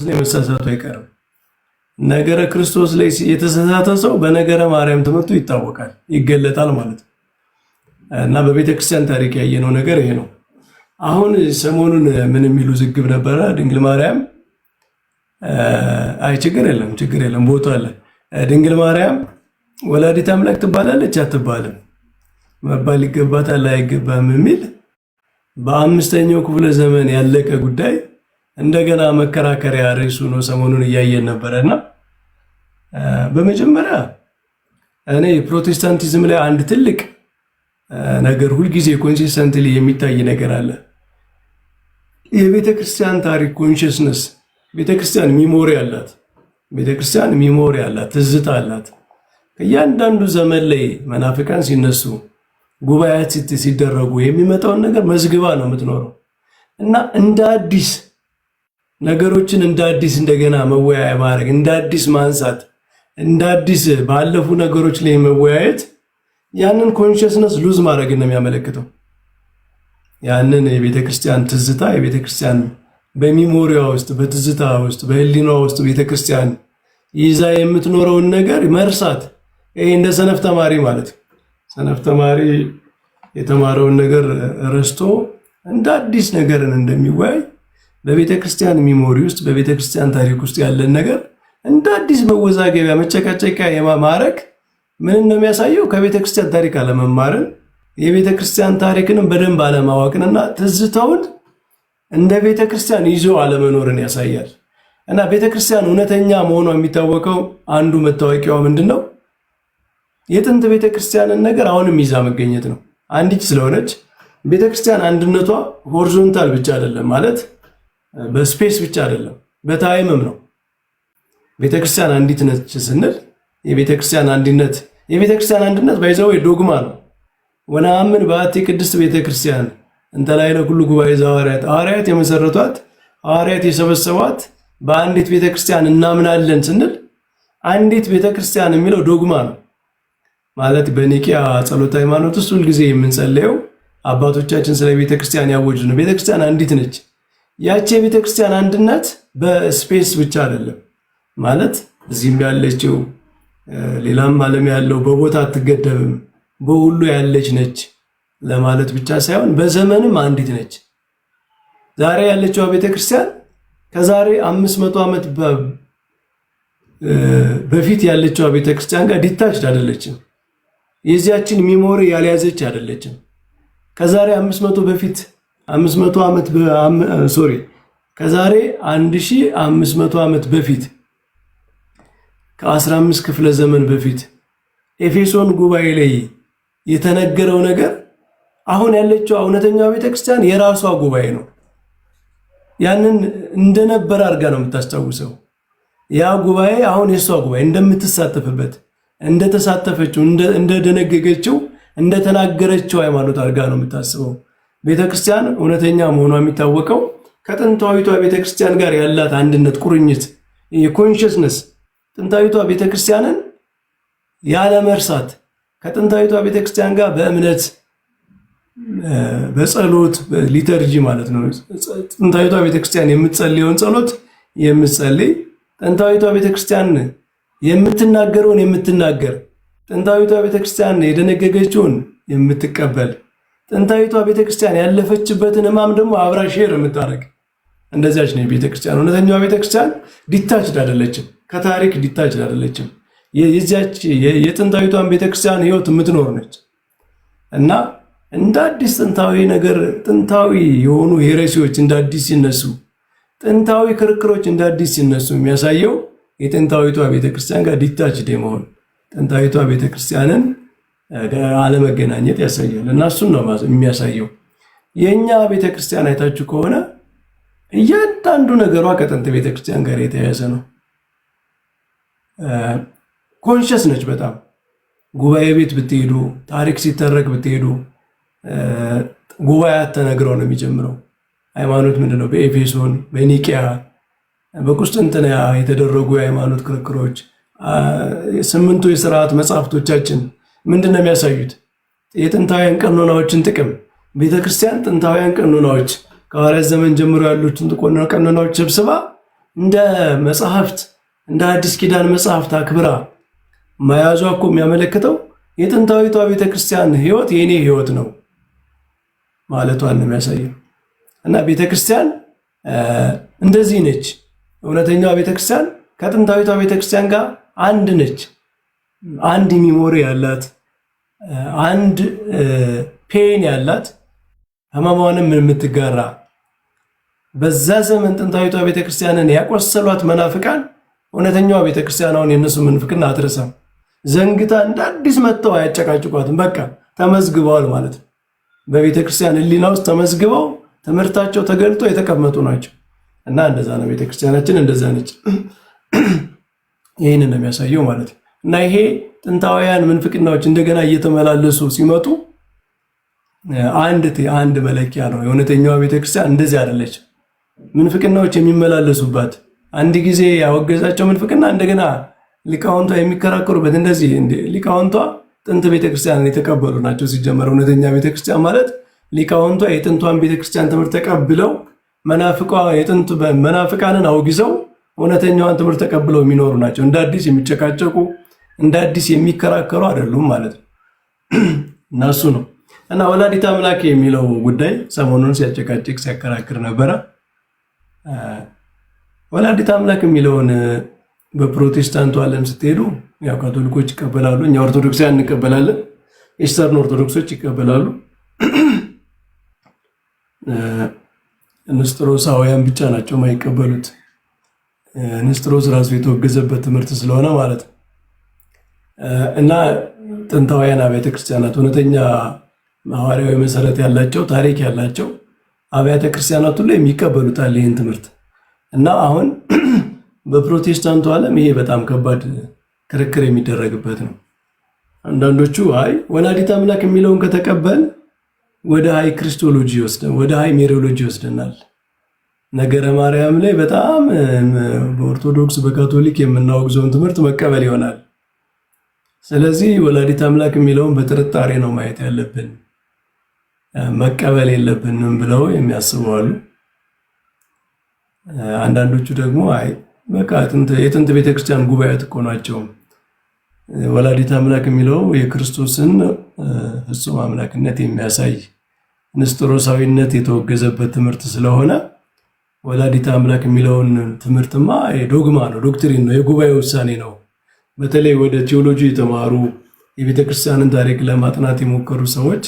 ላይ መሳሳቱ አይቀርም። ነገረ ክርስቶስ ላይ የተሳሳተ ሰው በነገረ ማርያም ትምህርቱ ይታወቃል፣ ይገለጣል ማለት ነው። እና በቤተክርስቲያን ታሪክ ያየነው ነገር ይሄ ነው። አሁን ሰሞኑን ምን የሚሉ ዝግብ ነበረ? ድንግል ማርያም አይ ችግር የለም ቦታ አለ። ድንግል ማርያም ወላዲተ አምላክ ትባላለች አትባልም፣ መባል ይገባታል አይገባም የሚል በአምስተኛው ክፍለ ዘመን ያለቀ ጉዳይ እንደገና መከራከሪያ ርዕሱ ነው። ሰሞኑን እያየን ነበረና በመጀመሪያ እኔ ፕሮቴስታንቲዝም ላይ አንድ ትልቅ ነገር ሁልጊዜ ኮንሲስተንትሊ የሚታይ ነገር አለ። የቤተክርስቲያን ታሪክ ኮንሽስነስ፣ ቤተክርስቲያን ሚሞሪ አላት፣ ትዝታ አላት። ከእያንዳንዱ ዘመን ላይ መናፍቃን ሲነሱ፣ ጉባኤያት ሲደረጉ የሚመጣውን ነገር መዝግባ ነው የምትኖረው እና እንደ አዲስ ነገሮችን እንደ አዲስ እንደገና መወያያ ማድረግ፣ እንደ አዲስ ማንሳት፣ እንደ አዲስ ባለፉ ነገሮች ላይ መወያየት ያንን ኮንሽስነስ ሉዝ ማድረግ ነው የሚያመለክተው። ያንን የቤተክርስቲያን ትዝታ የቤተክርስቲያን በሚሞሪያ ውስጥ በትዝታ ውስጥ በህሊናዋ ውስጥ ቤተክርስቲያን ይዛ የምትኖረውን ነገር መርሳት። ይሄ እንደ ሰነፍ ተማሪ ማለት ነው። ሰነፍ ተማሪ የተማረውን ነገር ረስቶ እንደ አዲስ ነገርን እንደሚወያይ በቤተክርስቲያን ሚሞሪ ውስጥ በቤተክርስቲያን ታሪክ ውስጥ ያለን ነገር እንደ አዲስ መወዛገቢያ መጨቃጨቂያ የማማረክ ምን ነው የሚያሳየው? ከቤተክርስቲያን ታሪክ አለመማርን የቤተክርስቲያን ታሪክንም በደንብ አለማወቅንና ትዝታውን እንደ ቤተክርስቲያን ይዞ አለመኖርን ያሳያል። እና ቤተክርስቲያን እውነተኛ መሆኗ የሚታወቀው አንዱ መታወቂያዋ ምንድነው? የጥንት ቤተክርስቲያንን ነገር አሁንም ይዛ መገኘት ነው። አንዲት ስለሆነች ቤተክርስቲያን አንድነቷ ሆሪዞንታል ብቻ አይደለም ማለት በስፔስ ብቻ አይደለም፣ በታይምም ነው። ቤተክርስቲያን አንዲት ነች ስንል የቤተክርስቲያን አንድነት ባይዘው ዶግማ ነው። ወነአምን በአቲ ቅድስት ቤተክርስቲያን እንተ ላዕለ ኩሉ ጉባኤ ዘሐዋርያት፣ ሐዋርያት የመሰረቷት ሐዋርያት የሰበሰቧት በአንዲት ቤተክርስቲያን እናምናለን ስንል አንዲት ቤተክርስቲያን የሚለው ዶግማ ነው ማለት። በኒቂያ ጸሎተ ሃይማኖት ውስጥ ሁልጊዜ የምንጸልየው አባቶቻችን ስለ ቤተክርስቲያን ያወጁ ነው። ቤተክርስቲያን አንዲት ነች። ያቺ የቤተክርስቲያን አንድነት በስፔስ ብቻ አይደለም ማለት እዚህም ያለችው ሌላም ዓለም ያለው በቦታ አትገደብም፣ በሁሉ ያለች ነች ለማለት ብቻ ሳይሆን በዘመንም አንዲት ነች። ዛሬ ያለችው ቤተክርስቲያን ከዛሬ 500 ዓመት በፊት ያለችው ቤተክርስቲያን ጋር ዲታችድ አይደለችም። የዚያችን ሚሞሪ ያልያዘች አይደለችም። ከዛሬ 1500 ዓመት በፊት ከ15 ክፍለ ዘመን በፊት ኤፌሶን ጉባኤ ላይ የተነገረው ነገር አሁን ያለችው እውነተኛ ቤተክርስቲያን የራሷ ጉባኤ ነው። ያንን እንደነበር አድርጋ ነው የምታስታውሰው። ያ ጉባኤ አሁን የሷ ጉባኤ እንደምትሳተፍበት እንደተሳተፈችው እንደደነገገችው እንደተናገረችው ሃይማኖት አድርጋ ነው የምታስበው። ቤተክርስቲያን እውነተኛ መሆኗ የሚታወቀው ከጥንታዊቷ ቤተክርስቲያን ጋር ያላት አንድነት፣ ቁርኝት፣ የኮንሽስነስ ጥንታዊቷ ቤተክርስቲያንን ያለ መርሳት ከጥንታዊቷ ቤተክርስቲያን ጋር በእምነት በጸሎት ሊተርጂ ማለት ነው። ጥንታዊቷ ቤተክርስቲያን የምትጸልየውን ጸሎት የምትጸልይ፣ ጥንታዊቷ ቤተክርስቲያን የምትናገረውን የምትናገር፣ ጥንታዊቷ ቤተክርስቲያን የደነገገችውን የምትቀበል፣ ጥንታዊቷ ቤተክርስቲያን ያለፈችበትን ሕማም ደግሞ አብራ ሼር የምታደርግ እንደዚያች ነው ቤተክርስቲያን። እውነተኛዋ ቤተክርስቲያን ዲታችድ አይደለችም፣ ከታሪክ ዲታችድ አይደለችም። የዚያች የጥንታዊቷን ቤተክርስቲያን ህይወት የምትኖር ነች እና እንደ አዲስ ጥንታዊ ነገር ጥንታዊ የሆኑ ሄሬሲዎች እንደ አዲስ ሲነሱ፣ ጥንታዊ ክርክሮች እንደ አዲስ ሲነሱ የሚያሳየው የጥንታዊቷ ቤተክርስቲያን ጋር ዲታችድ የመሆን ጥንታዊቷ ቤተክርስቲያንን አለመገናኘት ያሳያል። እና እሱን ነው የሚያሳየው። የኛ ቤተክርስቲያን አይታችሁ ከሆነ እያንዳንዱ ነገሯ ከጥንት ቤተክርስቲያን ጋር የተያያዘ ነው። ኮንሽስ ነች በጣም። ጉባኤ ቤት ብትሄዱ፣ ታሪክ ሲተረክ ብትሄዱ ጉባኤያት ተነግረው ነው የሚጀምረው። ሃይማኖት ምንድነው? በኤፌሶን፣ በኒቂያ፣ በቁስጥንጥንያ የተደረጉ የሃይማኖት ክርክሮች፣ 8ቱ የሥርዓት መጽሐፍቶቻችን ምንድነው የሚያሳዩት? የጥንታውያን ቀኖናዎችን ጥቅም። ቤተክርስቲያን ጥንታውያን ቀኖናዎች ከሐዋርያት ዘመን ጀምሮ ያሉትን ቀኖናዎች ሰብስባ እንደ መጽሐፍት እንደ አዲስ ኪዳን መጽሐፍት አክብራ መያዟ እኮ የሚያመለክተው የጥንታዊቷ ቤተክርስቲያን ህይወት የኔ ህይወት ነው ማለቷን ነው የሚያሳየው። እና ቤተክርስቲያን እንደዚህ ነች። እውነተኛዋ ቤተክርስቲያን ከጥንታዊቷ ቤተክርስቲያን ጋር አንድ ነች። አንድ ሚሞሪ ያላት፣ አንድ ፔን ያላት፣ ህመሟንም የምትጋራ በዛ ዘመን ጥንታዊቷ ቤተክርስቲያንን ያቆሰሏት መናፍቃን እውነተኛዋ ቤተክርስቲያን አሁን የነሱ ምንፍቅና አትረሳም። ዘንግታ እንደ አዲስ መጥተው አያጨቃጭቋትም። በቃ ተመዝግበዋል ማለት ነው። በቤተክርስቲያን ህሊና ውስጥ ተመዝግበው ትምህርታቸው ተገልጦ የተቀመጡ ናቸው። እና እንደዛ ነው ቤተክርስቲያናችን፣ እንደዛ ነች። ይህንን ነው የሚያሳየው ማለት ነው። እና ይሄ ጥንታውያን ምንፍቅናዎች እንደገና እየተመላለሱ ሲመጡ አንድ መለኪያ ነው። የእውነተኛዋ ቤተክርስቲያን እንደዚህ አይደለች። ምንፍቅናዎች የሚመላለሱባት አንድ ጊዜ ያወገዛቸው ምንፍቅና እንደገና ሊቃውንቷ የሚከራከሩበት እንደዚህ ሊቃውንቷ ጥንት ቤተክርስቲያንን የተቀበሉ ናቸው። ሲጀመር እውነተኛ ቤተክርስቲያን ማለት ሊቃውንቷ የጥንቷን ቤተክርስቲያን ትምህርት ተቀብለው መናፍቃንን አውግዘው እውነተኛዋን ትምህርት ተቀብለው የሚኖሩ ናቸው። እንደ አዲስ የሚጨቃጨቁ እንደ አዲስ የሚከራከሩ አይደሉም ማለት ነው። እና እሱ ነው እና ወላዲተ አምላክ የሚለው ጉዳይ ሰሞኑን ሲያጨቃጭቅ ሲያከራክር ነበረ። ወላዲተ አምላክ የሚለውን በፕሮቴስታንቱ ዓለም ስትሄዱ ያው ካቶሊኮች ይቀበላሉ፣ እኛ ኦርቶዶክሳውያን እንቀበላለን፣ ኢስተርን ኦርቶዶክሶች ይቀበላሉ። ንስጥሮሳውያን ብቻ ናቸው የማይቀበሉት። ንስጥሮስ ራሱ የተወገዘበት ትምህርት ስለሆነ ማለት ነው። እና ጥንታውያን አብያተ ክርስቲያናት እውነተኛ ሐዋርያዊ መሰረት ያላቸው ታሪክ ያላቸው አብያተ ክርስቲያናት ሁሉ የሚቀበሉታል ይህን ትምህርት። እና አሁን በፕሮቴስታንቱ ዓለም ይሄ በጣም ከባድ ክርክር የሚደረግበት ነው። አንዳንዶቹ አይ ወላዲተ አምላክ የሚለውን ከተቀበል ወደ ሃይ ክሪስቶሎጂ ይወስደን፣ ወደ ሃይ ሜሪዮሎጂ ይወስደናል። ነገረ ማርያም ላይ በጣም በኦርቶዶክስ በካቶሊክ የምናወግዘውን ትምህርት መቀበል ይሆናል። ስለዚህ ወላዲተ አምላክ የሚለውን በጥርጣሬ ነው ማየት ያለብን፣ መቀበል የለብንም ብለው የሚያስቡ አሉ። አንዳንዶቹ ደግሞ አይ በቃ የጥንት ቤተክርስቲያን ጉባኤያት እኮ ናቸው፣ ወላዲተ አምላክ የሚለው የክርስቶስን ፍጹም አምላክነት የሚያሳይ ንስጥሮሳዊነት የተወገዘበት ትምህርት ስለሆነ ወላዲተ አምላክ የሚለውን ትምህርትማ ዶግማ ነው፣ ዶክትሪን ነው፣ የጉባኤ ውሳኔ ነው። በተለይ ወደ ቴዎሎጂ የተማሩ የቤተክርስቲያንን ታሪክ ለማጥናት የሞከሩ ሰዎች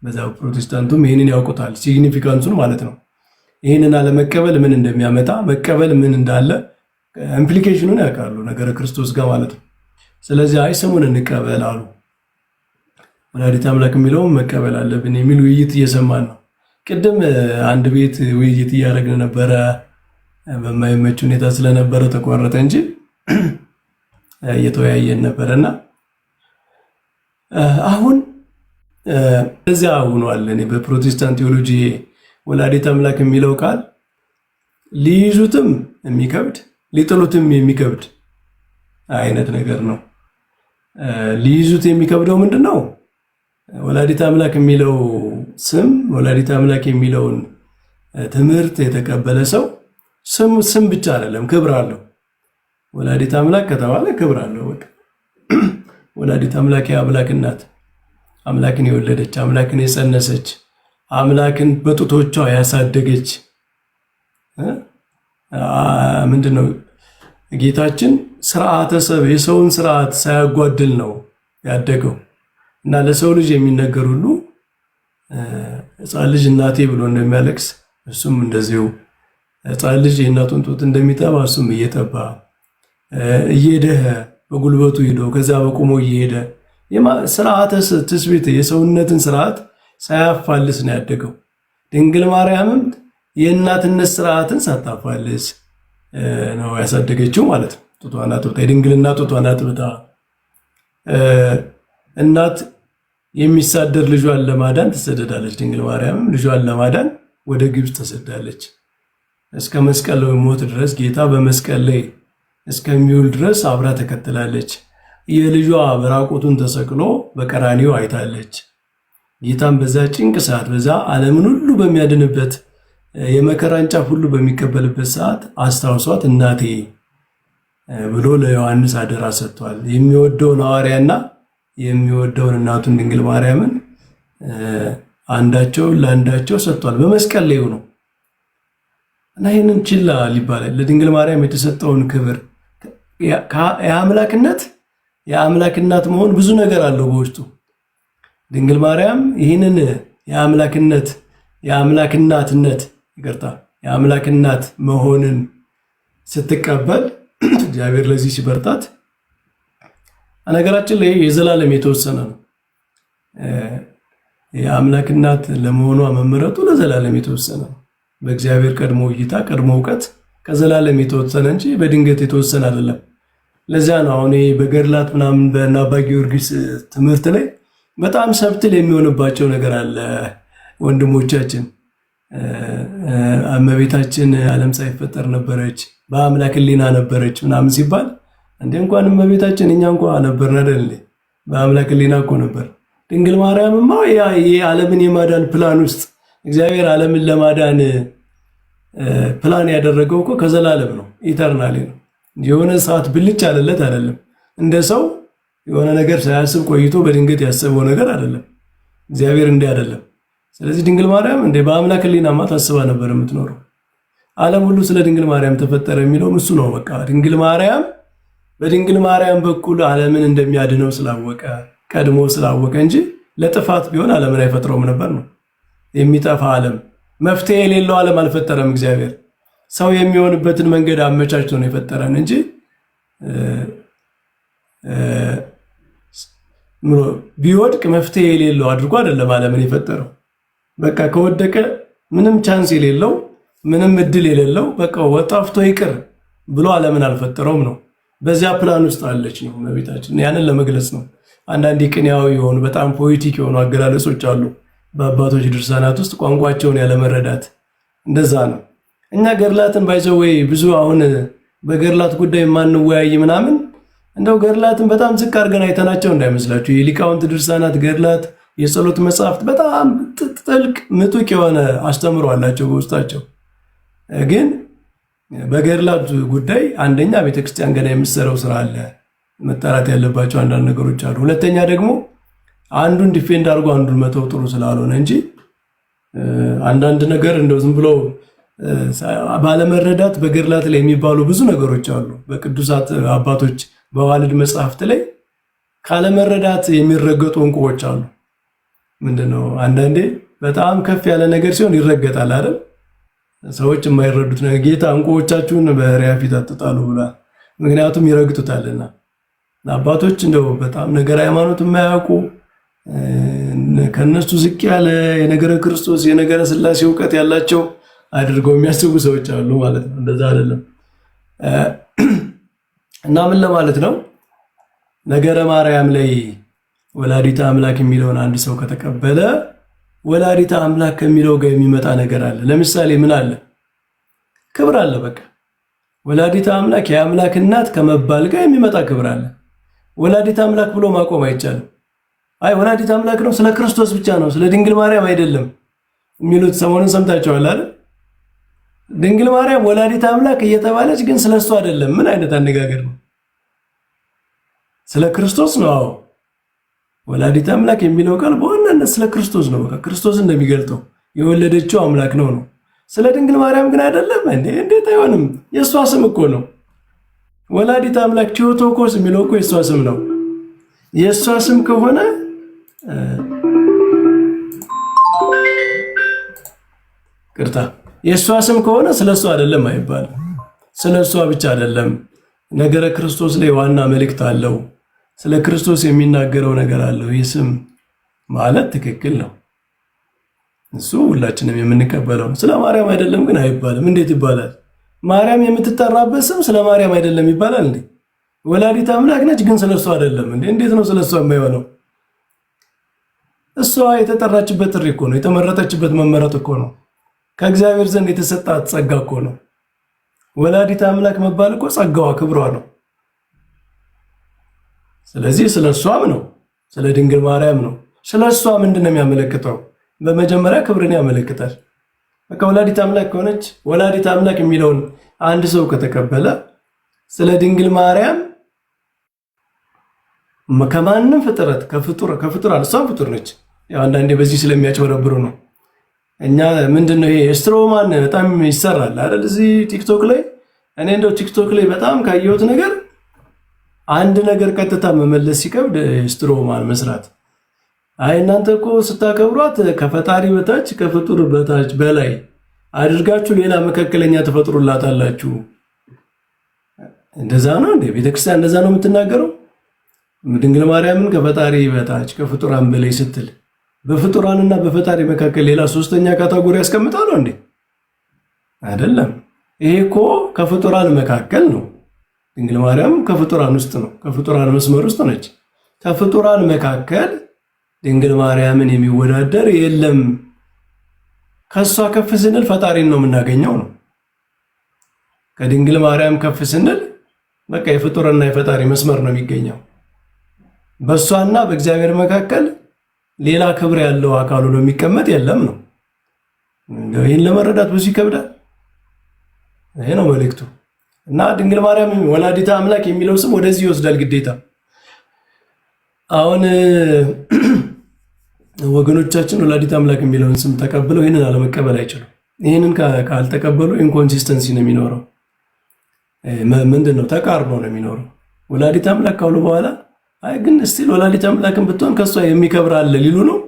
በዛ ፕሮቴስታንቱም ይህንን ያውቁታል፣ ሲግኒፊካንሱን ማለት ነው። ይህንን አለመቀበል ምን እንደሚያመጣ መቀበል ምን እንዳለ ኢምፕሊኬሽኑን ያውቃሉ፣ ነገረ ክርስቶስ ጋር ማለት ነው። ስለዚህ አይ ስሙን እንቀበል አሉ። ወላዲተ አምላክ የሚለውን መቀበል አለብን የሚል ውይይት እየሰማን ነው። ቅድም አንድ ቤት ውይይት እያደረግን ነበረ፣ በማይመች ሁኔታ ስለነበረ ተቋረጠ እንጂ እየተወያየን ነበረና አሁን እዚያ ሆኗል። እኔ በፕሮቴስታንት ቴዎሎጂ ወላዲተ አምላክ የሚለው ቃል ሊይዙትም የሚከብድ ሊጥሉትም የሚከብድ አይነት ነገር ነው። ሊይዙት የሚከብደው ምንድነው? ወላዲተ አምላክ የሚለው ስም ወላዲተ አምላክ የሚለውን ትምህርት የተቀበለ ሰው ስም ብቻ አይደለም፣ ክብር አለው። ወላዲተ አምላክ ከተባለ ክብር አለው። በቃ ወላዲተ አምላክ የአምላክ እናት፣ አምላክን የወለደች፣ አምላክን የጸነሰች፣ አምላክን በጡቶቿ ያሳደገች ምንድነው? ጌታችን ስርዓተ ሰብ የሰውን ስርዓት ሳያጓድል ነው ያደገው እና ለሰው ልጅ የሚነገር ሁሉ ሕፃን ልጅ እናቴ ብሎ እንደሚያለቅስ እሱም እንደዚሁ ሕፃን ልጅ የእናቱን ጡት እንደሚጠባ እሱም እየጠባ እየሄደ በጉልበቱ ሄዶ ከዛ በቆሞ እየሄደ ስርዓተ ትስብእት የሰውነትን ስርዓት ሳያፋልስ ነው ያደገው። ድንግል ማርያምም የእናትነት ስርዓትን ሳታፋልስ ነው ያሳደገችው ማለት ነው። ጡቷን አጥብታ የድንግልና ጡቷን አጥብታ እናት የሚሳደር ልጇን ለማዳን ትሰደዳለች። ድንግል ማርያምም ልጇን ለማዳን ወደ ግብፅ ተሰዳለች። እስከ መስቀል ሞት ድረስ ጌታ በመስቀል ላይ እስከሚውል ድረስ አብራ ተከትላለች። የልጇ በራቁቱን ተሰቅሎ በቀራኒዮ አይታለች። ጌታም በዛ ጭንቅ ሰዓት በዛ ዓለምን ሁሉ በሚያድንበት የመከራን ጫፍ ሁሉ በሚቀበልበት ሰዓት አስታውሷት እናቴ ብሎ ለዮሐንስ አደራ ሰጥቷል። የሚወደውን ሐዋርያና የሚወደውን እናቱን ድንግል ማርያምን አንዳቸውን ለአንዳቸው ሰጥቷል። በመስቀል ላይ ነው እና ይህንን ችላ ሊባላል። ለድንግል ማርያም የተሰጠውን ክብር የአምላክ እናት መሆን ብዙ ነገር አለው በውስጡ። ድንግል ማርያም ይህንን የአምላክ እናት መሆንን ስትቀበል እግዚአብሔር ለዚህ ሲበርታት፣ ነገራችን ላይ የዘላለም የተወሰነ ነው። የአምላክ እናት ለመሆኗ መመረጡ ለዘላለም የተወሰነ ነው። በእግዚአብሔር ቀድሞ እይታ ቀድሞ እውቀት ከዘላለም የተወሰነ እንጂ በድንገት የተወሰነ አይደለም። ለዚያ ነው አሁን በገድላት ምናምን በአባ ጊዮርጊስ ትምህርት ላይ በጣም ሰብትል የሚሆንባቸው ነገር አለ። ወንድሞቻችን እመቤታችን ዓለም ሳይፈጠር ነበረች፣ በአምላክ ሕሊና ነበረች ምናምን ሲባል እንኳን እመቤታችን እኛ እንኳን ነበርን አይደል? በአምላክ ሕሊና እኮ ነበር። ድንግል ማርያምማ የዓለምን የማዳን ፕላን ውስጥ እግዚአብሔር ዓለምን ለማዳን ፕላን ያደረገው እኮ ከዘላለም ነው፣ ኢተርናሊ ነው። የሆነ ሰዓት ብልጭ አለለት አይደለም። እንደ ሰው የሆነ ነገር ሳያስብ ቆይቶ በድንገት ያሰበው ነገር አይደለም። እግዚአብሔር እንዲህ አይደለም። ስለዚህ ድንግል ማርያም በአምላክ ሕሊናማ ታስባ ነበር የምትኖረው። ዓለም ሁሉ ስለ ድንግል ማርያም ተፈጠረ የሚለው እሱ ነው። በቃ በድንግል ማርያም በኩል ዓለምን እንደሚያድነው ስላወቀ ቀድሞ ስላወቀ እንጂ ለጥፋት ቢሆን ዓለምን አይፈጥረውም ነበር ነው። የሚጠፋ ዓለም መፍትሄ የሌለው ዓለም አልፈጠረም እግዚአብሔር። ሰው የሚሆንበትን መንገድ አመቻችቶ ነው የፈጠረን እንጂ ቢወድቅ መፍትሄ የሌለው አድርጎ አይደለም ዓለምን የፈጠረው። በቃ ከወደቀ ምንም ቻንስ የሌለው ምንም እድል የሌለው በቃ ወጣፍቶ ይቅር ብሎ ዓለምን አልፈጠረውም ነው። በዚያ ፕላን ውስጥ አለች ነው እመቤታችን። ያንን ለመግለጽ ነው። አንዳንድ ቅኔያዊ የሆኑ በጣም ፖኤቲክ የሆኑ አገላለጾች አሉ በአባቶች ድርሳናት ውስጥ ቋንቋቸውን ያለመረዳት። እንደዛ ነው። እኛ ገድላትን ባይዘወይ ብዙ አሁን በገድላት ጉዳይ የማንወያይ ምናምን እንደው ገድላትን በጣም ዝቅ አድርገን አይተናቸው እንዳይመስላችሁ። የሊቃውንት ድርሳናት ገድላት፣ የጸሎት መጽሐፍት በጣም ጥልቅ ምጡቅ የሆነ አስተምሮ አላቸው በውስጣቸው። ግን በገድላት ጉዳይ አንደኛ ቤተክርስቲያን ገና የምትሰራው ስራ አለ፣ መጠራት ያለባቸው አንዳንድ ነገሮች አሉ። ሁለተኛ ደግሞ አንዱን ዲፌንድ አድርጎ አንዱን መተው ጥሩ ስላልሆነ እንጂ አንዳንድ ነገር እንደው ዝም ብሎ ባለመረዳት በገድላት ላይ የሚባሉ ብዙ ነገሮች አሉ። በቅዱሳት አባቶች በዋልድ መጽሐፍት ላይ ካለመረዳት የሚረገጡ እንቁዎች አሉ። ምንድነው አንዳንዴ በጣም ከፍ ያለ ነገር ሲሆን ይረገጣል አይደል? ሰዎች የማይረዱት ነገር ጌታ እንቁዎቻችሁን በሪያ ፊት አትጣሉ ብሏል። ምክንያቱም ይረግጡታልና። አባቶች እንደው በጣም ነገር ሃይማኖት የማያውቁ ከነሱ ዝቅ ያለ የነገረ ክርስቶስ የነገረ ሥላሴ እውቀት ያላቸው አድርገው የሚያስቡ ሰዎች አሉ ማለት ነው። እንደዛ አይደለም። እና ምን ለማለት ነው? ነገረ ማርያም ላይ ወላዲተ አምላክ የሚለውን አንድ ሰው ከተቀበለ ወላዲተ አምላክ ከሚለው ጋር የሚመጣ ነገር አለ። ለምሳሌ ምን አለ? ክብር አለ። በቃ ወላዲተ አምላክ የአምላክ እናት ከመባል ጋር የሚመጣ ክብር አለ። ወላዲተ አምላክ ብሎ ማቆም አይቻልም። አይ ወላዲተ አምላክ ነው፣ ስለ ክርስቶስ ብቻ ነው፣ ስለ ድንግል ማርያም አይደለም የሚሉት ሰሞኑን ሰምታችኋል አይደል? ድንግል ማርያም ወላዲተ አምላክ እየተባለች ግን ስለሱ አይደለም። ምን አይነት አነጋገር ነው? ስለ ክርስቶስ ነው። አዎ ወላዲተ አምላክ የሚለው ቃል በዋናነት ስለ ክርስቶስ ነው። በቃ ክርስቶስ እንደሚገልጠው የወለደችው አምላክ ነው። ስለ ድንግል ማርያም ግን አይደለም። እንዴት አይሆንም? የእሷ ስም እኮ ነው። ወላዲተ አምላክ ቴዎቶኮስ የሚለው እኮ የእሷ ስም ነው። የእሷ ስም ከሆነ የእሷ ስም ከሆነ ስለሷ አይደለም አይባልም። ስለሷ ብቻ አይደለም። ነገረ ክርስቶስ ላይ ዋና መልእክት አለው። ስለ ክርስቶስ የሚናገረው ነገር አለው። ይህ ስም ማለት ትክክል ነው። እሱ ሁላችንም የምንቀበለው። ስለ ማርያም አይደለም ግን አይባልም። እንዴት ይባላል? ማርያም የምትጠራበት ስም ስለ ማርያም አይደለም ይባላል እንዴ? ወላዲተ አምላክ ነች ግን ስለሷ አይደለም እንዴ? እንዴት ነው ስለሷ የማይሆነው? እሷ የተጠራችበት ጥሪ እኮ ነው። የተመረጠችበት መመረጥ እኮ ነው። ከእግዚአብሔር ዘንድ የተሰጣት ጸጋ እኮ ነው። ወላዲተ አምላክ መባል እኮ ጸጋዋ ክብሯ ነው። ስለዚህ ስለሷም ነው፣ ስለ ድንግል ማርያም ነው። ስለሷ ምንድነው የሚያመለክተው? በመጀመሪያ ክብርን ያመለክታል። በቃ ወላዲት አምላክ ከሆነች ወላዲት አምላክ የሚለውን አንድ ሰው ከተቀበለ ስለ ድንግል ማርያም ከማንም ፍጥረት ከፍጡራን እሷም ፍጡር ነች። ያው አንዳንዴ በዚህ ስለሚያጭበረብሩ ነው። እኛ ምንድነው ይሄ ስትሮማን በጣም ይሰራል አይደል? እዚህ ቲክቶክ ላይ እኔ እንደው ቲክቶክ ላይ በጣም ካየሁት ነገር አንድ ነገር ቀጥታ መመለስ ሲከብድ ስትሮማን መስራት። አይ እናንተ እኮ ስታከብሯት ከፈጣሪ በታች ከፍጡር በታች በላይ አድርጋችሁ ሌላ መካከለኛ ትፈጥሩላታላችሁ። እንደዛ ነው እንዴ? ቤተክርስቲያን እንደዛ ነው የምትናገረው? ድንግል ማርያምን ከፈጣሪ በታች ከፍጡራን በላይ ስትል በፍጡራንና በፈጣሪ መካከል ሌላ ሶስተኛ ካታጎሪ ያስቀምጣ ነው እንዴ? አይደለም። ይሄ እኮ ከፍጡራን መካከል ነው። ድንግል ማርያም ከፍጡራን ውስጥ ነው፣ ከፍጡራን መስመር ውስጥ ነች። ከፍጡራን መካከል ድንግል ማርያምን የሚወዳደር የለም። ከሷ ከፍ ስንል ፈጣሪን ነው የምናገኘው ነው። ከድንግል ማርያም ከፍ ስንል በቃ የፍጡርና የፈጣሪ መስመር ነው የሚገኘው። በሷና በእግዚአብሔር መካከል ሌላ ክብር ያለው አካሉ ነው የሚቀመጥ የለም ነው። ይህን ለመረዳት ብዙ ይከብዳል። ይሄ ነው መልእክቱ። እና ድንግል ማርያም ወላዲተ አምላክ የሚለው ስም ወደዚህ ይወስዳል ግዴታ። አሁን ወገኖቻችን ወላዲተ አምላክ የሚለውን ስም ተቀብለው ይህንን አለመቀበል አይችሉም። ይህንን ካልተቀበሉ ኢንኮንሲስተንሲ ነው የሚኖረው። ምንድነው? ተቃርኖ ነው የሚኖረው። ወላዲተ አምላክ ካሉ በኋላ አይ ግን ስቲል ወላዲተ አምላክን ብትሆን ከሷ የሚከብር አለ ሊሉ ነው።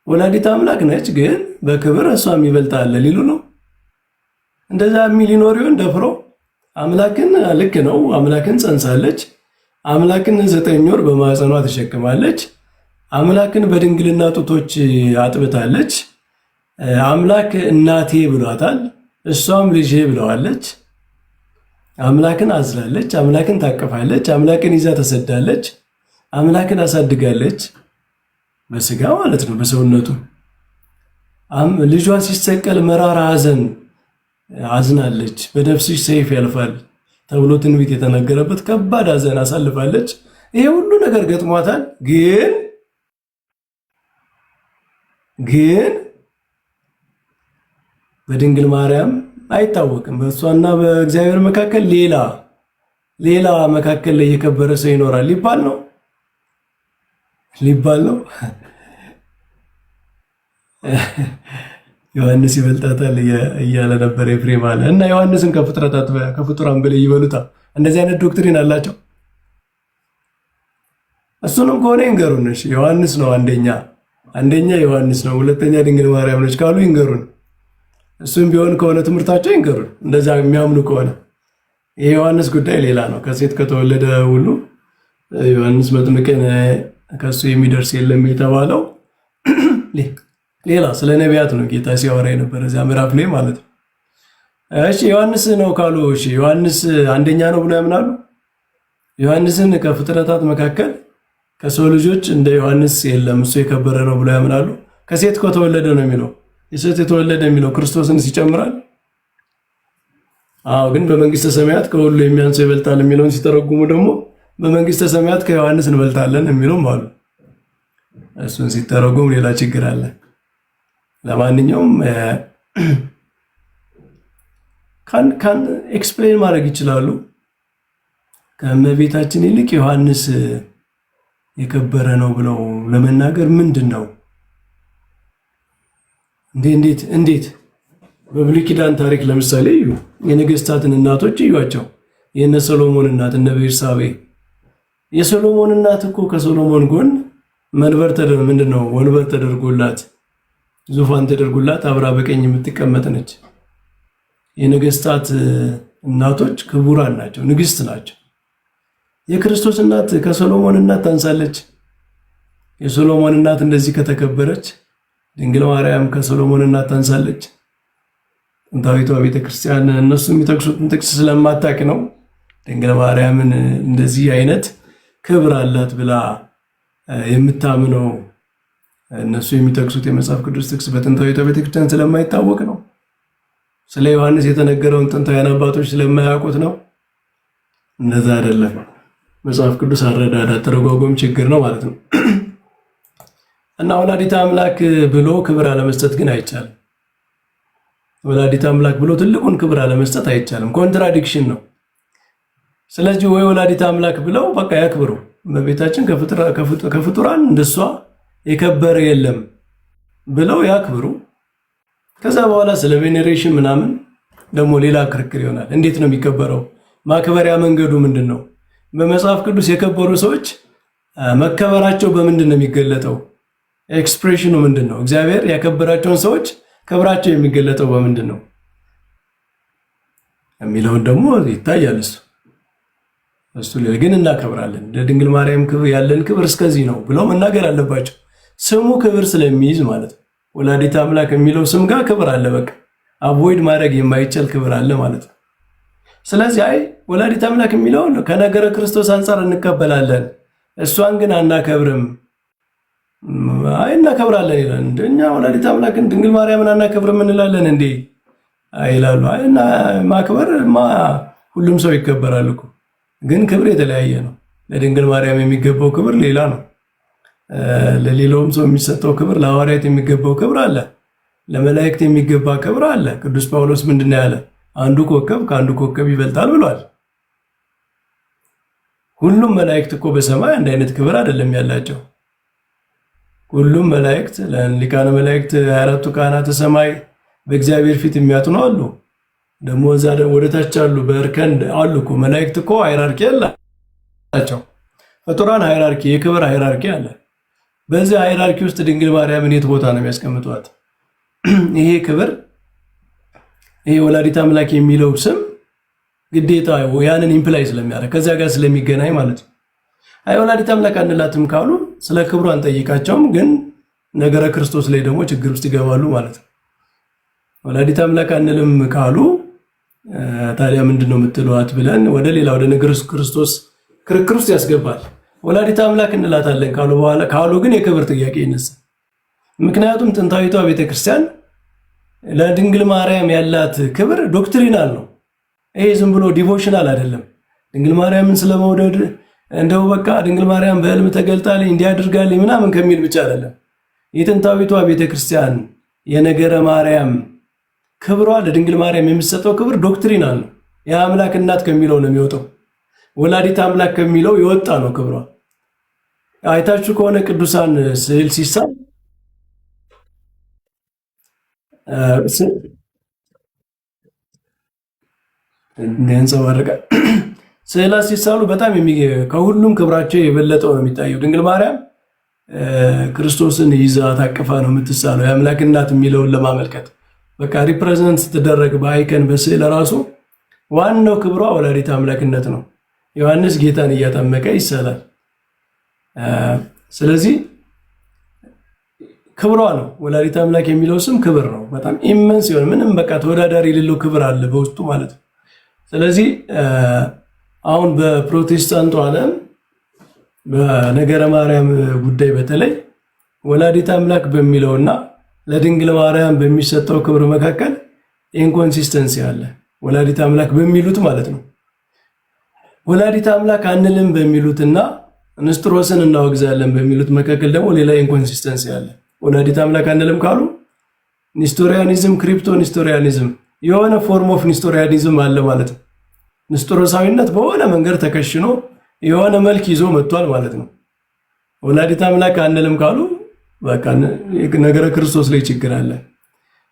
ወላዲተ አምላክ ነች ግን በክብር እሷ የሚበልጥ አለ ሊሉ ነው። እንደዛ የሚል ሊኖር ይሆን ደፍሮ? አምላክን ልክ ነው፣ አምላክን ጸንሳለች። አምላክን 9 ወር በማህፀኗ ተሸክማለች። አምላክን በድንግልና ጡቶች አጥብታለች። አምላክ እናቴ ብሏታል፣ እሷም ልጄ ብለዋለች። አምላክን አዝላለች፣ አምላክን ታቀፋለች፣ አምላክን ይዛ ተሰዳለች፣ አምላክን አሳድጋለች። በስጋ ማለት ነው፣ በሰውነቱ ልጇ ሲሰቀል መራራ ሐዘን አዝናለች። በነፍስሽ ሰይፍ ያልፋል ተብሎ ትንቢት የተነገረበት ከባድ ሐዘን አሳልፋለች። ይሄ ሁሉ ነገር ገጥሟታል። ግን በድንግል ማርያም አይታወቅም። በእሷና በእግዚአብሔር መካከል ሌላ መካከል ላይ የከበረ ሰው ይኖራል ሊባል ነው። ዮሐንስ ይበልጣታል እያለ ነበር ኤፍሬም አለ። እና ዮሐንስን ከፍጡራን በላይ ይበሉታ። እንደዚህ አይነት ዶክትሪን አላቸው። እሱንም ከሆነ ይንገሩን። እሺ ዮሐንስ ነው አንደኛ ዮሐንስ ነው፣ ሁለተኛ ድንግል ማርያም ነች ካሉ ይንገሩን። እሱም ቢሆን ከሆነ ትምህርታቸው ይንገሩን። እንደዛ የሚያምኑ ከሆነ የዮሐንስ ጉዳይ ሌላ ነው። ከሴት ከተወለደ ሁሉ ዮሐንስ መጥምቅን ከሱ የሚደርስ የለም የተባለው ሌላ ስለ ነቢያት ነው ጌታ ሲያወራ የነበረ እዚያ ምዕራፍ ላይ ማለት ነው። እሺ ዮሐንስ ነው ካሉ እሺ ዮሐንስ አንደኛ ነው ብሎ ያምናሉ። ዮሐንስን ከፍጥረታት መካከል ከሰው ልጆች እንደ ዮሐንስ የለም እሱ የከበረ ነው ብሎ ያምናሉ። ከሴት ከተወለደ ነው የሚለው። የሴት የተወለደ የሚለው ክርስቶስን ይጨምራል። አዎ ግን በመንግስተ ሰማያት ከሁሉ የሚያንሰው ይበልጣል የሚለውን ሲተረጉሙ ደግሞ በመንግስተ ሰማያት ከዮሐንስ እንበልጣለን የሚሉም አሉ። እሱን ሲተረጉም ሌላ ችግር አለ። ለማንኛውም ካን ኤክስፕሌን ማድረግ ይችላሉ። ከእመቤታችን ይልቅ ዮሐንስ የከበረ ነው ብለው ለመናገር ምንድን ነው? እንዴት በብሉይ ኪዳን ታሪክ ለምሳሌ እዩ፣ የነገስታትን እናቶች እዩዋቸው። የነ ሰሎሞን እናት እነ ቤርሳቤ። የሰሎሞን እናት እኮ ከሰሎሞን ጎን ወንበር ተደርጎላት ዙፋን ተደርጎላት አብራ በቀኝ የምትቀመጥ ነች። የነገስታት እናቶች ክቡራን ናቸው፣ ንግስት ናቸው። የክርስቶስ እናት ከሰሎሞን እናት ታንሳለች። የሰሎሞን እናት እንደዚህ ከተከበረች ድንግል ማርያም ከሰሎሞን እናት ታንሳለች። ጥንታዊቷ ቤተክርስቲያን እነሱ የሚጠቅሱትን ጥቅስ ስለማታውቅ ነው ድንግል ማርያምን እንደዚህ አይነት ክብር አላት ብላ የምታምነው። እነሱ የሚጠቅሱት የመጽሐፍ ቅዱስ ጥቅስ በጥንታዊቷ ቤተክርስቲያን ስለማይታወቅ ነው። ስለ ዮሐንስ የተነገረውን ጥንታውያን አባቶች ስለማያውቁት ነው። እንደዛ አይደለም። መጽሐፍ ቅዱስ አረዳዳ ተረጓጎም ችግር ነው ማለት ነው። እና ወላዲተ አምላክ ብሎ ክብር አለመስጠት ግን አይቻልም። ወላዲተ አምላክ ብሎ ትልቁን ክብር አለመስጠት አይቻልም። ኮንትራዲክሽን ነው። ስለዚህ ወይ ወላዲተ አምላክ ብለው በቃ ያክብሩ። እመቤታችን ከፍጡራን እንደሷ የከበረ የለም ብለው ያክብሩ። ከዛ በኋላ ስለ ቬኔሬሽን ምናምን ደግሞ ሌላ ክርክር ይሆናል። እንዴት ነው የሚከበረው? ማክበሪያ መንገዱ ምንድን ነው? በመጽሐፍ ቅዱስ የከበሩ ሰዎች መከበራቸው በምንድን ነው የሚገለጠው? ኤክስፕሬሽኑ ምንድን ነው? እግዚአብሔር ያከበራቸውን ሰዎች ክብራቸው የሚገለጠው በምንድን ነው የሚለውን ደግሞ ይታያል። እሱ ግን እናከብራለን። ለድንግል ማርያም ክብር ያለን ክብር እስከዚህ ነው ብለው መናገር አለባቸው። ስሙ ክብር ስለሚይዝ ማለት ነው። ወላዲተ አምላክ የሚለው ስም ጋር ክብር አለ። በቃ አቮይድ ማድረግ የማይቻል ክብር አለ ማለት ነው። ስለዚህ አይ ወላዲተ አምላክ የሚለውን ከነገረ ክርስቶስ አንጻር እንቀበላለን፣ እሷን ግን አናከብርም። አይ እናከብራለን ይላል። እንደኛ ወላዲተ አምላክን ድንግል ማርያምን አናከብርም እንላለን እንዴ? አይላሉ። አይ ማክበር ሁሉም ሰው ይከበራል እኮ፣ ግን ክብር የተለያየ ነው። ለድንግል ማርያም የሚገባው ክብር ሌላ ነው። ለሌላውም ሰው የሚሰጠው ክብር፣ ለሐዋርያት የሚገባው ክብር አለ፣ ለመላእክት የሚገባ ክብር አለ። ቅዱስ ጳውሎስ ምንድነው ያለ? አንዱ ኮከብ ከአንዱ ኮከብ ይበልጣል ብሏል። ሁሉም መላእክት እኮ በሰማይ አንድ አይነት ክብር አይደለም ያላቸው። ሁሉም መላእክት ሊቃነ መላእክት 24ቱ ካህናተ ሰማይ በእግዚአብሔር ፊት የሚያጥኑ አሉ። ደግሞ እዛ ወደ ታች አሉ፣ በእርከን አሉ እኮ መላእክት እኮ ሃይራርኪ አላቸው። ፍጡራን ሃይራርኪ፣ የክብር ሃይራርኪ አለ። በዚህ ሃይራርኪ ውስጥ ድንግል ማርያምን የት ቦታ ነው የሚያስቀምጧት? ይሄ ክብር፣ ይሄ ወላዲተ አምላክ የሚለው ስም ግዴታ ያንን ኢምፕላይ ስለሚያደርግ ከዚያ ጋር ስለሚገናኝ ማለት ነው። አይ ወላዲተ አምላክ አንላትም ካሉ ስለ ክብሩ አንጠይቃቸውም፣ ግን ነገረ ክርስቶስ ላይ ደግሞ ችግር ውስጥ ይገባሉ ማለት ነው። ወላዲተ አምላክ አንልም ካሉ ታዲያ ምንድነው የምትሏት ብለን ወደ ሌላ ወደ ነገረ ክርስቶስ ክርክር ውስጥ ያስገባል። ወላዲተ አምላክ እንላታለን ካሉ ግን የክብር ጥያቄ ይነሳል። ምክንያቱም ጥንታዊቷ ቤተክርስቲያን ለድንግል ማርያም ያላት ክብር ዶክትሪናል ነው። ይሄ ዝም ብሎ ዲቮሽናል አይደለም። ድንግል ማርያምን ስለመውደድ እንደው በቃ ድንግል ማርያም በሕልም ተገልጣልኝ እንዲያድርጋልኝ ምናምን ከሚል ብቻ አይደለም። የጥንታዊቷ ቤተክርስቲያን የነገረ ማርያም ክብሯ ለድንግል ማርያም የሚሰጠው ክብር ዶክትሪናል ነው። የአምላክ እናት ከሚለው ነው የሚወጣው። ወላዲተ አምላክ ከሚለው የወጣ ነው ክብሯ። አይታችሁ ከሆነ ቅዱሳን ስዕል ሲሳል እንደንጸባረቀ ስዕላት ሲሳሉ በጣም ከሁሉም ክብራቸው የበለጠው ነው የሚታየው። ድንግል ማርያም ክርስቶስን ይዛ ታቅፋ ነው የምትሳለው። የአምላክ እናት የሚለውን ለማመልከት በቃ ሪፕሬዘንት ስትደረግ በአይከን በስዕል ራሱ ዋናው ክብሯ ወላዲተ አምላክነት ነው። ዮሐንስ ጌታን እያጠመቀ ይሳላል። ስለዚህ ክብሯ ነው። ወላዲተ አምላክ የሚለው ስም ክብር ነው። በጣም ኢመንስ ይሆን ምንም በቃ ተወዳዳሪ የሌለው ክብር አለ በውስጡ ማለት ነው። ስለዚህ አሁን በፕሮቴስታንቱ ዓለም በነገረ ማርያም ጉዳይ በተለይ ወላዲተ አምላክ በሚለውና ለድንግል ማርያም በሚሰጠው ክብር መካከል ኢንኮንሲስተንሲ አለ። ወላዲተ አምላክ በሚሉት ማለት ነው። ወላዲተ አምላክ አንልም በሚሉትና ንስጥሮስን እናወግዛለን በሚሉት መካከል ደግሞ ሌላ ኢንኮንሲስተንሲ አለ። ወላዲተ አምላክ አንልም ካሉ ኒስቶሪያኒዝም፣ ክሪፕቶ ኒስቶሪያኒዝም የሆነ ፎርም ኦፍ ኒስቶሪያኒዝም አለ ማለት ነው። ንስጥሮሳዊነት በሆነ መንገድ ተከሽኖ የሆነ መልክ ይዞ መጥቷል ማለት ነው። ወላዲተ አምላክ አንልም ካሉ በቃ ነገረ ክርስቶስ ላይ ችግር አለ።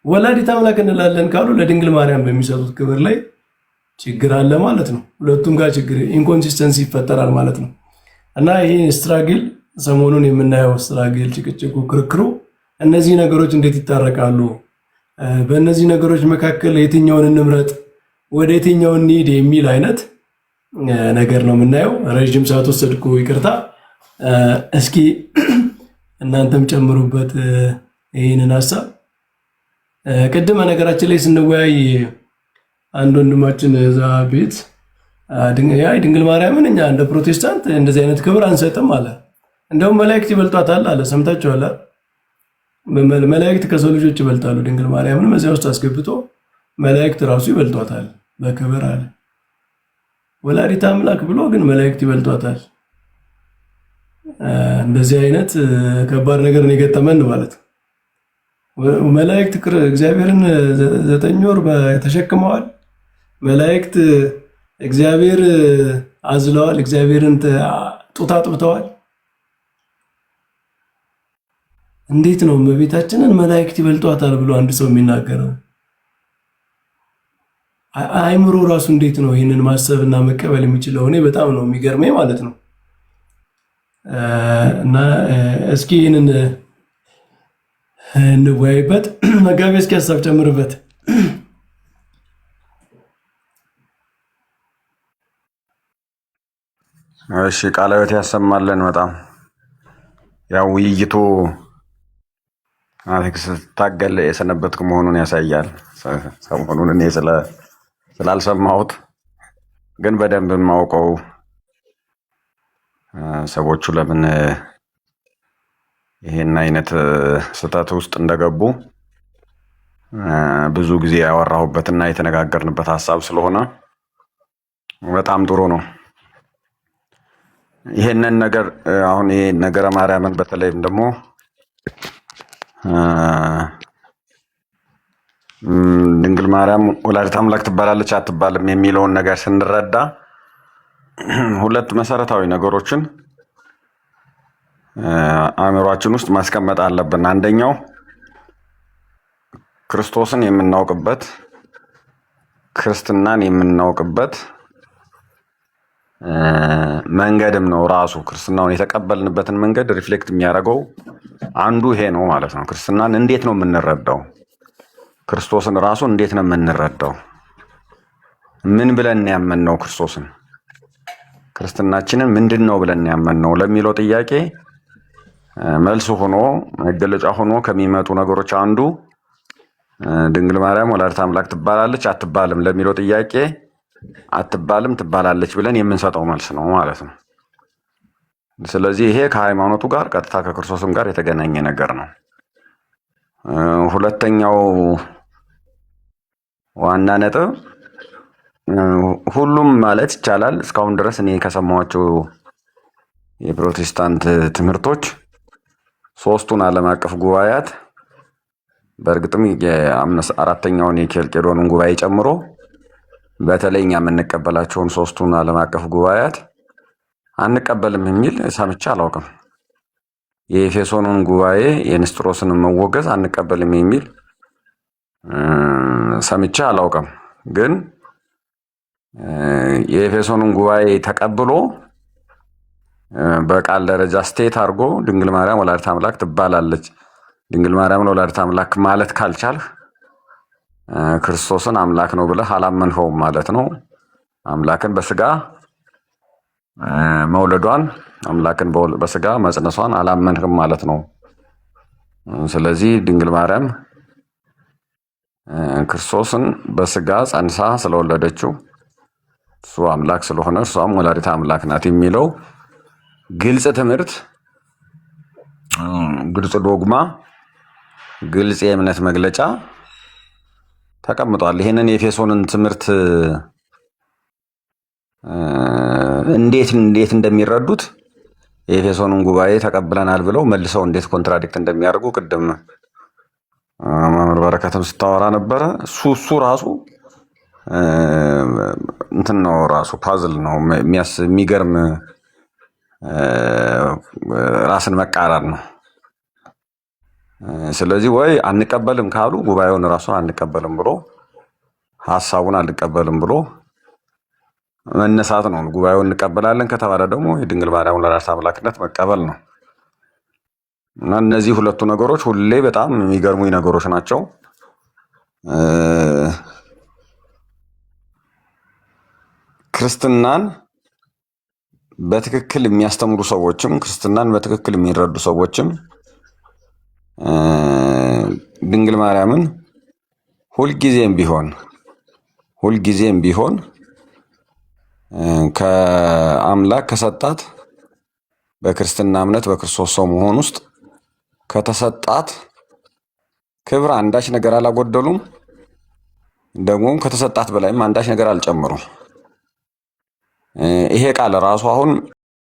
ወላዲተ አምላክ እንላለን ካሉ ለድንግል ማርያም በሚሰጡት ክብር ላይ ችግር አለ ማለት ነው። ሁለቱም ጋር ችግር ኢንኮንሲስተንሲ ይፈጠራል ማለት ነው። እና ይሄ ስትራግል ሰሞኑን የምናየው ስትራግል፣ ጭቅጭቁ፣ ክርክሩ እነዚህ ነገሮች እንዴት ይታረቃሉ? በእነዚህ ነገሮች መካከል የትኛውን እንምረጥ፣ ወደ የትኛው እንሂድ የሚል አይነት ነገር ነው የምናየው። ረዥም ሰዓት ወሰድኩ፣ ይቅርታ። እስኪ እናንተም ጨምሩበት ይህንን ሀሳብ። ቅድመ ነገራችን ላይ ስንወያይ አንድ ወንድማችን እዛ ቤት ድንግል ማርያምን እኛ እንደ ፕሮቴስታንት እንደዚህ አይነት ክብር አንሰጥም አለ። እንደውም መላእክት ይበልጧታል አለ። ሰምታችኋል? መላእክት ከሰው ልጆች ይበልጣሉ። ድንግል ማርያምን እዚያ ውስጥ አስገብቶ መላእክት ራሱ ይበልጧታል በክብር አለ። ወላዲተ አምላክ ብሎ ግን መላእክት ይበልጧታል። እንደዚህ አይነት ከባድ ነገር ነው የገጠመን ማለት ነው። መላእክት እግዚአብሔርን 9 ወር ተሸክመዋል። መላእክት እግዚአብሔር አዝለዋል። እግዚአብሔርን ጡት አጥብተዋል። እንዴት ነው እመቤታችንን መላእክት ይበልጧታል ብሎ አንድ ሰው የሚናገረው? አይምሮ ራሱ እንዴት ነው ይህንን ማሰብና መቀበል የሚችለው? እኔ በጣም ነው የሚገርመኝ ማለት ነው። እና እስኪ ይህንን እንወያይበት። መጋቢ እስኪ ሀሳብ ጨምርበት። እሺ ቃለ ሕይወት ያሰማልን። በጣም ያው ውይይቱ ስታገል የሰነበትኩ መሆኑን ያሳያል። ሰሞኑን እኔ ስላልሰማሁት ግን በደንብ የማውቀው ሰዎቹ ለምን ይሄን አይነት ስህተት ውስጥ እንደገቡ ብዙ ጊዜ ያወራሁበትና የተነጋገርንበት ሀሳብ ስለሆነ በጣም ጥሩ ነው። ይሄንን ነገር አሁን ይሄ ነገረ ማርያምን በተለይም ደግሞ ድንግል ማርያም ወላዲተ አምላክ ትባላለች አትባልም የሚለውን ነገር ስንረዳ ሁለት መሰረታዊ ነገሮችን አእምሯችን ውስጥ ማስቀመጥ አለብን። አንደኛው ክርስቶስን የምናውቅበት ክርስትናን የምናውቅበት መንገድም ነው። ራሱ ክርስትናውን የተቀበልንበትን መንገድ ሪፍሌክት የሚያደርገው አንዱ ይሄ ነው ማለት ነው። ክርስትናን እንዴት ነው የምንረዳው? ክርስቶስን ራሱ እንዴት ነው የምንረዳው? ምን ብለን ያመንነው? ክርስቶስን ክርስትናችንን ምንድን ነው ብለን ያመንነው ለሚለው ጥያቄ መልስ ሆኖ መገለጫ ሆኖ ከሚመጡ ነገሮች አንዱ ድንግል ማርያም ወላዲተ አምላክ ትባላለች አትባልም ለሚለው ጥያቄ አትባልም ትባላለች ብለን የምንሰጠው መልስ ነው ማለት ነው። ስለዚህ ይሄ ከሃይማኖቱ ጋር ቀጥታ ከክርስቶስም ጋር የተገናኘ ነገር ነው። ሁለተኛው ዋና ነጥብ ሁሉም ማለት ይቻላል እስካሁን ድረስ እኔ ከሰማኋቸው የፕሮቴስታንት ትምህርቶች ሶስቱን ዓለም አቀፍ ጉባኤያት በእርግጥም አራተኛውን የኬልቄዶንን ጉባኤ ጨምሮ በተለይ እኛ የምንቀበላቸውን ሶስቱን ዓለም አቀፍ ጉባኤያት አንቀበልም የሚል ሰምቼ አላውቅም። የኤፌሶኑን ጉባኤ የንስጥሮስን መወገዝ አንቀበልም የሚል ሰምቼ አላውቅም። ግን የኤፌሶኑን ጉባኤ ተቀብሎ በቃል ደረጃ ስቴት አድርጎ ድንግል ማርያም ወላዲተ አምላክ ትባላለች፣ ድንግል ማርያም ወላዲተ አምላክ ማለት ካልቻልህ ክርስቶስን አምላክ ነው ብለህ አላመንኸውም ማለት ነው። አምላክን በስጋ መውለዷን አምላክን በስጋ መጽነሷን አላመንህም ማለት ነው። ስለዚህ ድንግል ማርያም ክርስቶስን በስጋ ጸንሳ ስለወለደችው እሱ አምላክ ስለሆነ እሷም ወላዲተ አምላክ ናት የሚለው ግልጽ ትምህርት፣ ግልጽ ዶግማ፣ ግልጽ የእምነት መግለጫ ተቀምጧል። ይሄንን የኤፌሶንን ትምህርት እንዴት እንደሚረዱት የኤፌሶንን ጉባኤ ተቀብለናል ብለው መልሰው እንዴት ኮንትራዲክት እንደሚያደርጉ ቅድም መምህር በረከትም ስታወራ ነበረ። እሱ ራሱ እንትን ነው፣ ራሱ ፓዝል ነው፣ የሚገርም ራስን መቃረር ነው። ስለዚህ ወይ አንቀበልም ካሉ ጉባኤውን ራሱን አንቀበልም ብሎ ሀሳቡን አንቀበልም ብሎ መነሳት ነው። ጉባኤውን እንቀበላለን ከተባለ ደግሞ የድንግል ማርያም ወላዲተ አምላክነት መቀበል ነው። እና እነዚህ ሁለቱ ነገሮች ሁሌ በጣም የሚገርሙኝ ነገሮች ናቸው። ክርስትናን በትክክል የሚያስተምሩ ሰዎችም ክርስትናን በትክክል የሚረዱ ሰዎችም ድንግል ማርያምን ሁልጊዜም ቢሆን ከአምላክ ከሰጣት በክርስትና እምነት በክርስቶስ ሰው መሆን ውስጥ ከተሰጣት ክብር አንዳች ነገር አላጎደሉም። ደግሞ ከተሰጣት በላይም አንዳች ነገር አልጨምሩም። ይሄ ቃል ራሱ አሁን